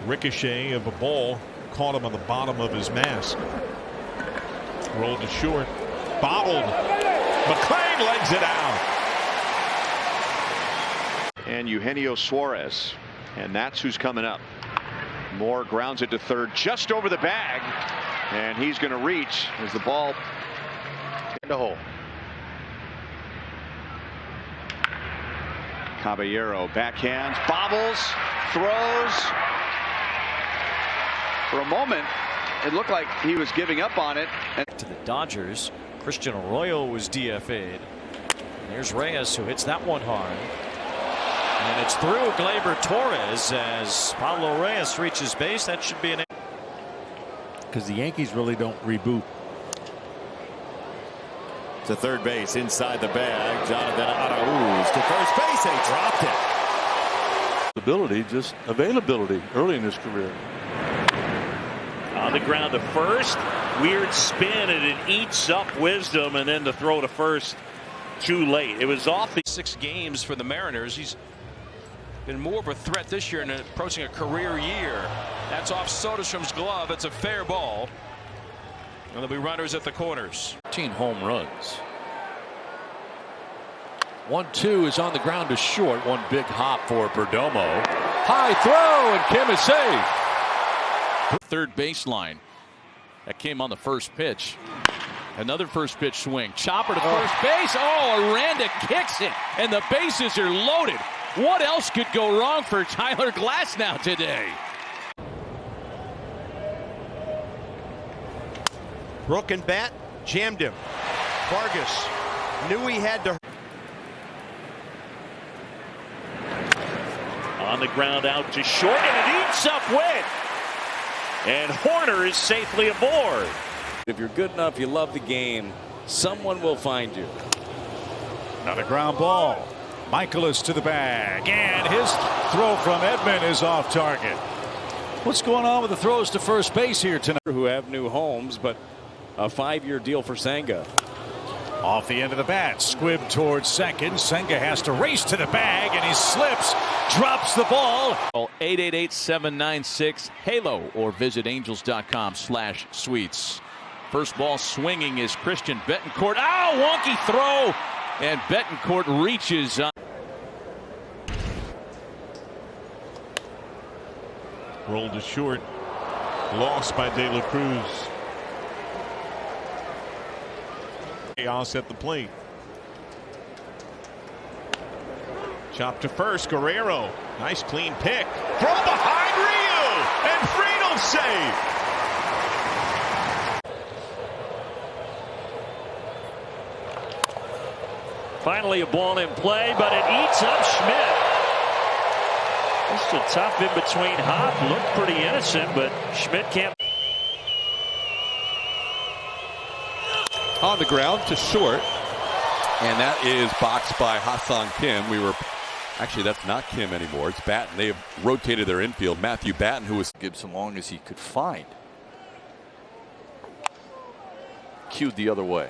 Ricochet of a ball caught him on the bottom of his mask. Rolled to short. Bobbled. McClain legs it out. And Eugenio Suarez. And that's who's coming up. Moore grounds it to third just over the bag. And he's going to reach as the ball in the hole. Caballero backhands, bobbles, throws. For a moment, it looked like he was giving up on it. And to the Dodgers, Christian Arroyo was DFA'd. There's Reyes, who hits that one hard. And it's through Gleyber Torres as Pablo Reyes reaches base. That should be an... Because the Yankees really don't reboot. To third base, inside the bag, Jonathan Arauz to first base, they dropped it. Ability, just availability early in his career. On the ground to first, weird spin, and it eats up Wisdom, and then the throw to first too late. It was off the 6 games for the Mariners. He's been more of a threat this year and approaching a career year. That's off Soderstrom's glove. It's a fair ball. And there'll be runners at the corners. 15 home runs. 1-2 is on the ground to short. One big hop for Perdomo. High throw, and Kim is safe. Third baseline. That came on the first pitch. Another first pitch swing. Chopper to first base. Oh, Aranda kicks it, and the bases are loaded. What else could go wrong for Tyler Glasnow today? Broken bat, jammed him. Vargas knew he had to. on the ground out to short, and it eats up Witt. And Horner is safely aboard. If you're good enough, you love the game, someone will find you. Another ground ball. Michaelis to the bag, and his throw from Edman is off target. What's going on with the throws to first base here tonight? Who have new homes, but a 5-year deal for Senga. Off the end of the bat, squib towards second. Senga has to race to the bag, and he slips, drops the ball. 888-796-HALO or visit angels.com/suites. First ball swinging is Christian Betancourt. Oh, wonky throw, and Betancourt reaches. Rolled to short. Lost by De La Cruz. Chaos at the plate. Chop to first. Guerrero. Nice clean pick. Throw behind Ryu. And Friedel save. Finally a ball in play, but it eats up Schmidt. Just a tough in between hop. Looked pretty innocent, but Schmidt can't. On the ground to short, and that is boxed by Hassan Kim. Actually, that's not Kim anymore. It's Batten. They have rotated their infield. Matthew Batten, who was Gibson long as he could find. Cued the other way.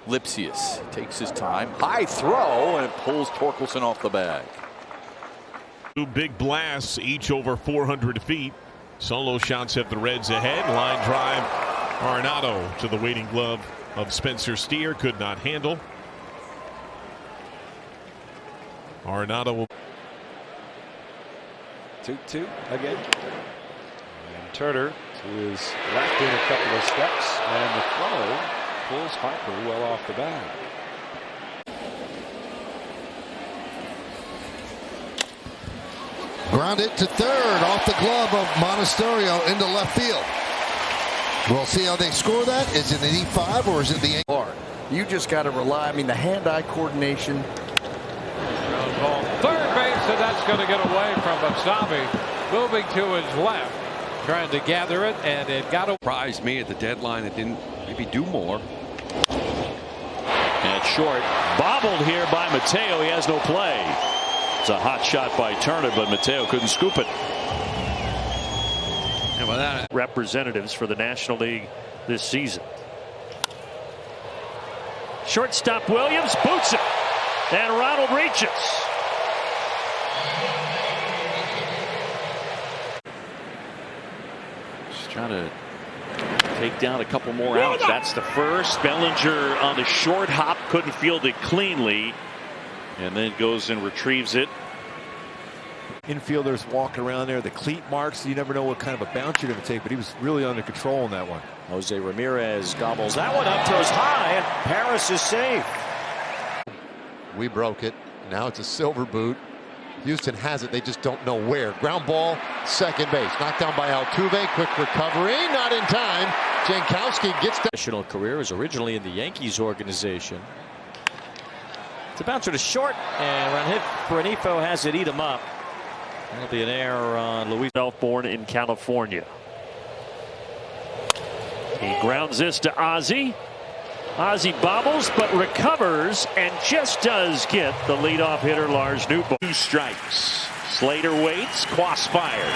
Lipsius takes his time. High throw, and it pulls Torkelson off the bag. Two big blasts, each over 400 feet. Solo shots have the Reds ahead. Line drive. Arenado to the waiting glove of Spencer Steer, could not handle. Arenado will 2-2 again. And Turner to his left in a couple of steps, and the throw pulls Harper well off the bag. Grounded to third off the glove of Monasterio into left field. We'll see how they score that. Is it an E5 or is it the hard? You just got to rely. I mean, the hand-eye coordination. Ground ball, third base, and that's going to get away from Basabe. Moving to his left, trying to gather it, and it got away. Surprised me at the deadline. It didn't maybe do more. And short, bobbled here by Mateo. He has no play. It's a hot shot by Turner, but Mateo couldn't scoop it. And with that, representatives for the National League this season. Shortstop Williams boots it, and Ronald reaches. Trying to take down a couple more outs. That's the first. Bellinger on the short hop, couldn't field it cleanly, and then goes and retrieves it. Infielders walking around there, the cleat marks. You never know what kind of a bounce you're going to take, but he was really under control in that one. Jose Ramirez gobbles that one up, throws high, and Paris is safe. We broke it. Now it's a silver boot. Houston has it. They just don't know where. Ground ball, second base. Knocked down by Altuve. Quick recovery. Not in time. Jankowski gets the professional career. Was originally in the Yankees organization. It's a bouncer to short, and run hit for Renifo has it eat him up. That'll be an error on Luis. Born in California. He grounds this to Ozzie. Ozzie bobbles but recovers and just does get the leadoff hitter Lars Nootbaar. 2 strikes. Slater waits. Quas fires.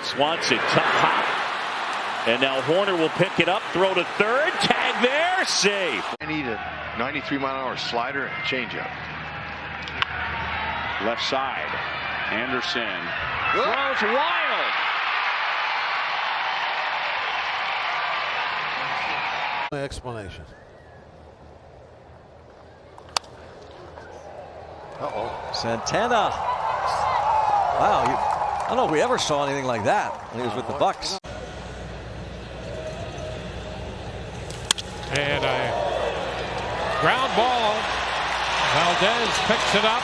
Swanson tough hop. And now Horner will pick it up. Throw to third. Tag there. Safe. I need a 93-mile-an-hour slider and changeup. Left side. Anderson throws wild. explanation. Santana. Wow, I don't know if we ever saw anything like that when he was with the Bucks. And a ground ball. Valdez picks it up,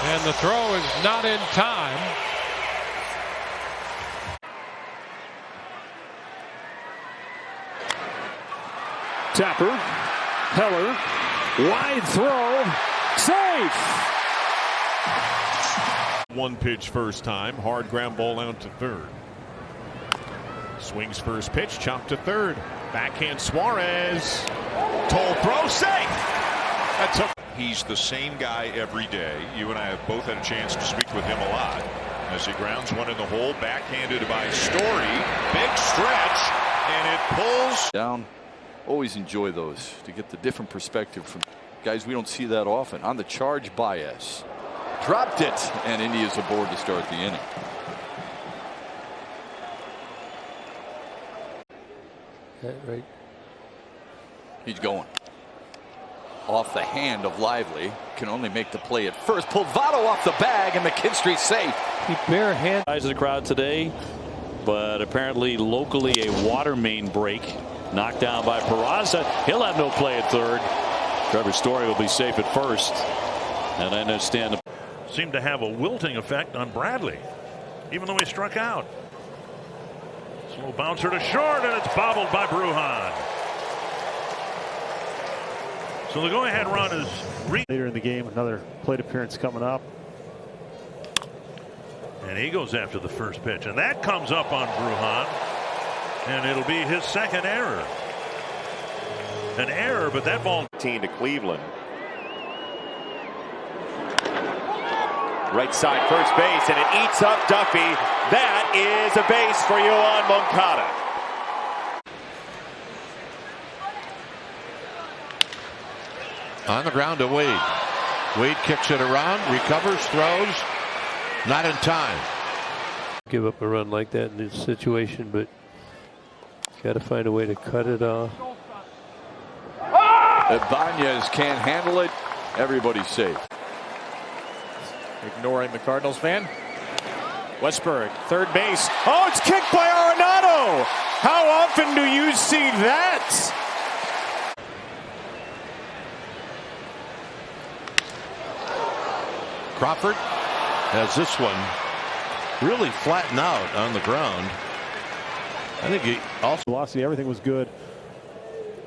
and the throw is not in time. Tapper, Heller, wide throw, safe. 1 pitch first time, hard ground ball out to third. Swings first pitch, chopped to third. Backhand Suarez. Toll throw, safe. That's a He's the same guy every day. You and I have both had a chance to speak with him a lot. As he grounds one in the hole, backhanded by Story. Big stretch, and it pulls down. Always enjoy those to get the different perspective from guys we don't see that often. On the charge, Baez dropped it, and India's aboard to start the inning. Right. He's going off the hand of Lively. Can only make the play at first. Pulled Votto off the bag, and McKinstry safe. He bare hand. Eyes of the crowd today, but apparently locally a water main break. Knocked down by Peraza. He'll have no play at third. Trevor Story will be safe at first. And I understand the seemed to have a wilting effect on Bradley, even though he struck out. Slow bouncer to short, and it's bobbled by Brujan. So the go-ahead run is later in the game. Another plate appearance coming up. And he goes after the first pitch, and that comes up on Brujan. And it'll be his second error. An error, but that ball. To Cleveland. Right side first base, and it eats up Duffy. That is a base for Yoan Moncada. On the ground to Wade. Wade kicks it around, recovers, throws. Not in time. Give up a run like that in this situation, but got to find a way to cut it off. Ibanez can't handle it. Everybody's safe. Ignoring the Cardinals fan. Westberg, third base. Oh, it's kicked by Arenado. How often do you see that? Crawford has this one really flattened out on the ground. I think he also velocity, everything was good.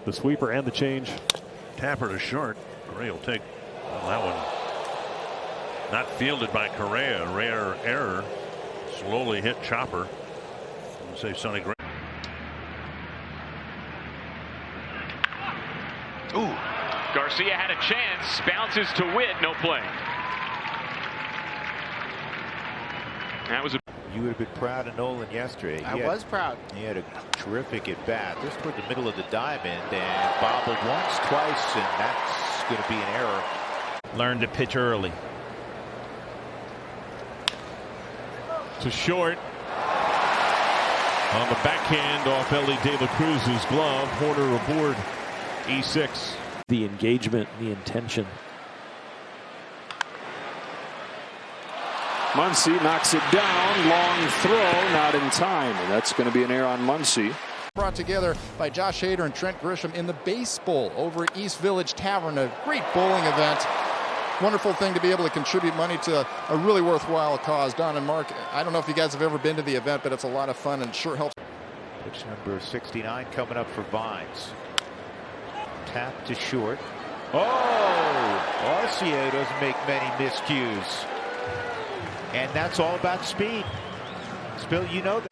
The sweeper and the change. Tapper to short. Gray will take that one. Not fielded by Correa. Rare error. Slowly hit Chopper. I'm say Sonny Gray. Ooh. Garcia had a chance. Bounces to Witt. No play. That was a. You would have been proud of Nolan yesterday. I was proud. He had a terrific at bat. Just toward the middle of the diamond and bobbled once, twice, and that's going to be an error. Learn to pitch early. To short. On the backhand off Ellie De La Cruz's glove. Horner aboard E6. The engagement, the intention. Muncy knocks it down. Long throw, not in time. And that's going to be an error on Muncy. Brought together by Josh Hader and Trent Grisham in the Base Bowl over at East Village Tavern, a great bowling event. Wonderful thing to be able to contribute money to a really worthwhile cause. Don and Mark, I don't know if you guys have ever been to the event, but it's a lot of fun and it sure helps. Pitch number 69 coming up for Vines. Tap to short. Oh, Arcia doesn't make many miscues. And that's all about speed. Spill, you know that.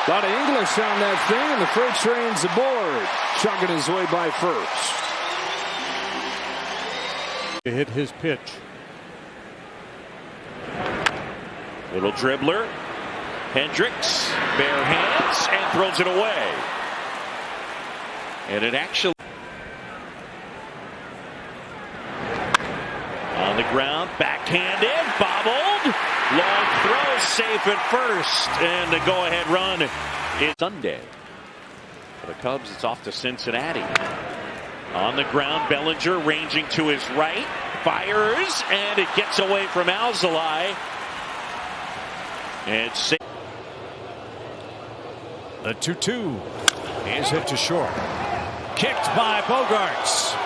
Got English on that thing, and the freight train's aboard, chugging his way by first. Hit his pitch. Little dribbler. Hendricks, bare hands, and throws it away. And it actually on the ground, backhanded, bobbled, long throw, safe at first, and the go-ahead run is Sunday. For the Cubs, it's off to Cincinnati. On the ground, Bellinger ranging to his right, fires, and it gets away from Alzolay. And the 2-2 is hit to short. Kicked by Bogarts.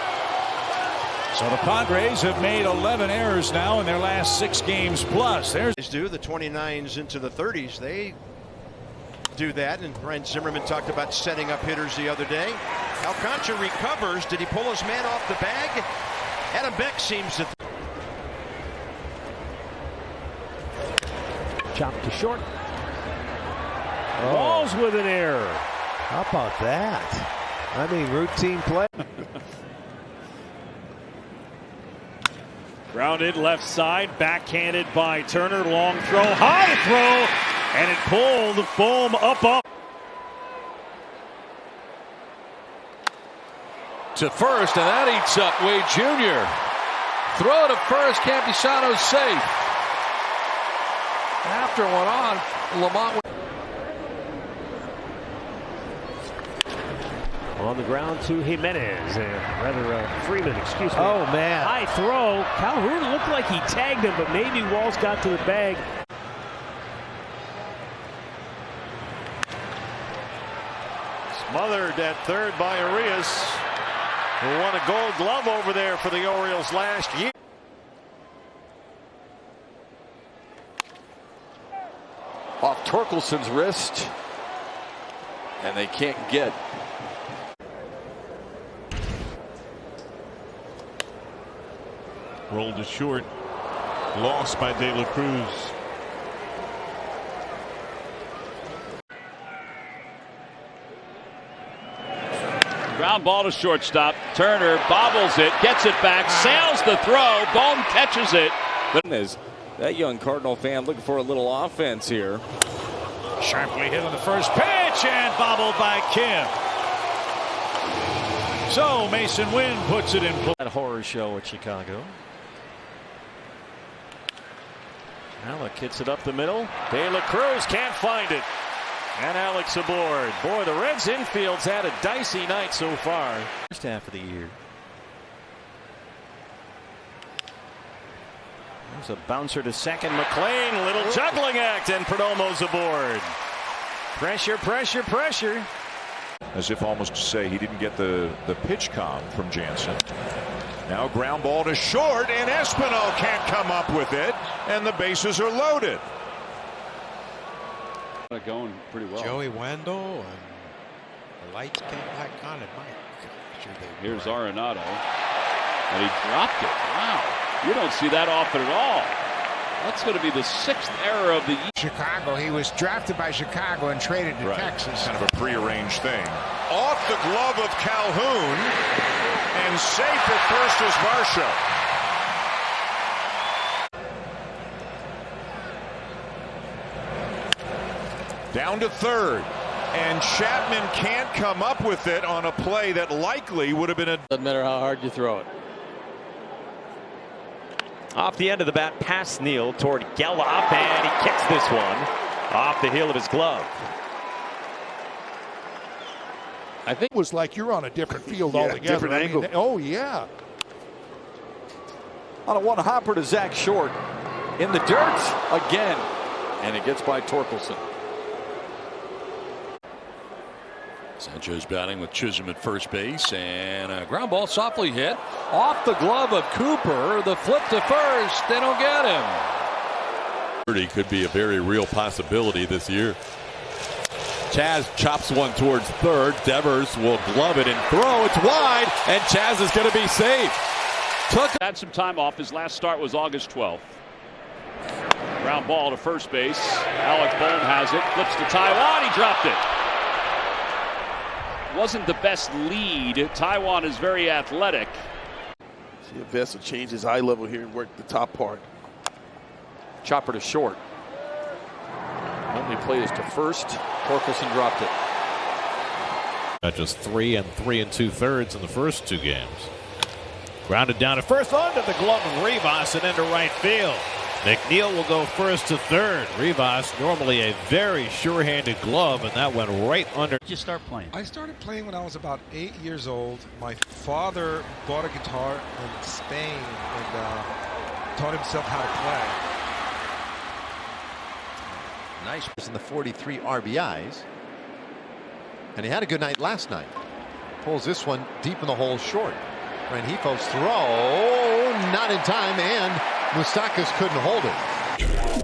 So the Padres have made 11 errors now in their last 6 games plus. There's the 29s into the 30s. They do that, and Brian Zimmerman talked about setting up hitters the other day. Alcantara recovers. Did he pull his man off the bag? Adam Beck seems to. Chopped to short. Walls with an error. How about that? I mean, routine play. Grounded left side, backhanded by Turner. Long throw, high throw, and it pulled Bohm up. To first, and that eats up Wade Jr. Throw to first, Campusano's safe. After one on, Lamont. On the ground to Jimenez, Freeman, excuse me. Oh, man. High throw. Calhoun looked like he tagged him, but maybe Walls got to the bag. Smothered at third by Arias, who won a Gold Glove over there for the Orioles last year. Off Torkelson's wrist, and they can't get. Rolled to short. Lost by De La Cruz. Ground ball to shortstop. Turner bobbles it, gets it back, sails the throw. Bohm catches it. But that young Cardinal fan looking for a little offense here. Sharply hit on the first pitch and bobbled by Kim. So Mason Wynn puts it in play. That horror show at Chicago. Alec hits it up the middle. De La Cruz can't find it. And Alex aboard. Boy, the Reds infield's had a dicey night so far. First half of the year. There's a bouncer to second. McLean, little juggling act, and Perdomo's aboard. Pressure, pressure, pressure. As if almost to say he didn't get the pitch com from Jansen. Now ground ball to short, and Espinal can't come up with it, and the bases are loaded. Going pretty well. Joey Wendell, and the lights came back on at Mike. Here's Arenado, and he dropped it. Wow, you don't see that often at all. That's going to be the 6th error of the year. Chicago, he was drafted by Chicago and traded to Texas. Kind of a prearranged thing. Off the glove of Calhoun, and safe at first is Varsho. Down to third, and Chapman can't come up with it on a play that likely would have been a. Doesn't matter how hard you throw it. Off the end of the bat, past Neal toward Geloff, and he kicks this one off the heel of his glove. I think it was like you're on a different field altogether. Different angle. Oh, yeah. On a one hopper to Zach Short. In the dirt again. And it gets by Torkelson. Sanchez batting with Chisholm at first base, and a ground ball softly hit off the glove of Cooper. The flip to first. They don't get him. He could be a very real possibility this year. Chaz chops one towards third. Devers will glove it and throw. It's wide, and Chaz is going to be safe. Had some time off. His last start was August 12th. Ground ball to first base. Alec Bohm has it. Flips to Taiwan. He dropped it. Wasn't the best lead. Taiwan is very athletic. See if Vest will change his eye level here and work the top part. Chopper to short. Only play is to first. Torkelson dropped it. Just 3 3 2/3 in the first 2 games. Grounded down to first, under the glove of Rivas and into right field. McNeil will go first to third. Rivas, normally a very sure-handed glove, and that went right under. Did you start playing? I started playing when I was about 8 years old. My father bought a guitar in Spain and taught himself how to play. Nice in the 43 RBIs. And he had a good night last night. Pulls this one deep in the hole short. Rengifo's throw, not in time, and Moustakas couldn't hold it.